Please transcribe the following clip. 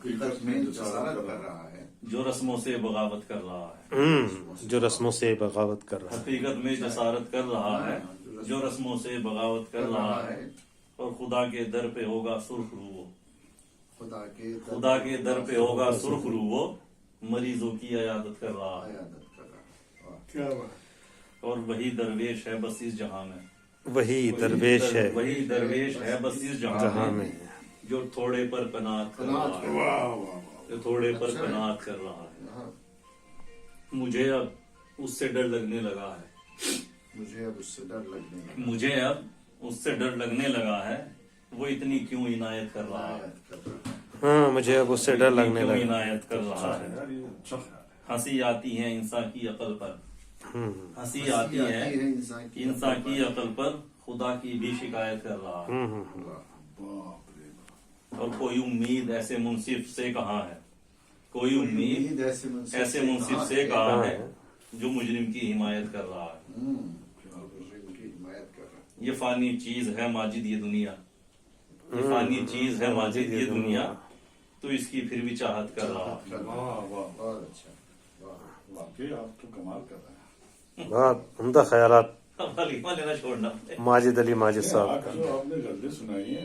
حقیقت میں جسارت کر رہا ہے، جو رسموں سے بغاوت کر رہا ہے. جو رسموں سے بغاوت کر رہا ہے. حقیقت میں جسارت کر رہا ہے جو رسموں سے بغاوت کر رہا ہے، اور خدا کے در پہ ہوگا سرخ رو وہ. خدا کے در پہ ہوگا سرخ رو وہ، مریضوں کی عیادت کر رہا ہے. کیا بات. اور وہی درویش ہے بس اس جہاں میں. وہی درویش ہے وہی درویش ہے بس اس جہاں جہاں میں. میں، جو تھوڑے پر قناعت کر رہا ہے. واہ واہ. جو تھوڑے پر قناعت کر رہا ہے. مجھے اب اس سے ڈر لگنے لگا ہے. مجھے اب اس سے ڈر لگنے لگا. مجھے اب اس سے ڈر لگنے لگا ہے، وہ اتنی کیوں عنایت کر رہا ہے. ہاں مجھے اب اس سے ڈر لگنے کیوں لگا. عنایت کر رہا ہے. یار یہ اچھا خیال ہے. ہنسی آتی ہے انسان کی عقل پر. ہنسی آتی ہے انسان کی عقل پر، خدا کی بھی شکایت کر رہا ہے. باپ رے باپ. اور کوئی امید ایسے منصف سے کہاں ہے. کوئی امید ایسے منصف سے کہاں ہے جو مجرم کی حمایت کر رہا ہے. کی حمایت کر رہا ہے. یہ فانی چیز ہے ماجد یہ دنیا. یہ فانی چیز ہے ماجد یہ دنیا، تو اس کی پھر بھی چاہت کر رہا ہے. واہ واہ. بہت اچھا. واقعی آپ تو کمال کر رہے ہیں. بہت عمدہ خیالات اب حلیمہ لینا چھوڑنا. ماجد علی ماجد صاحب کا. جو آپ نے غزلیں سنائی ہیں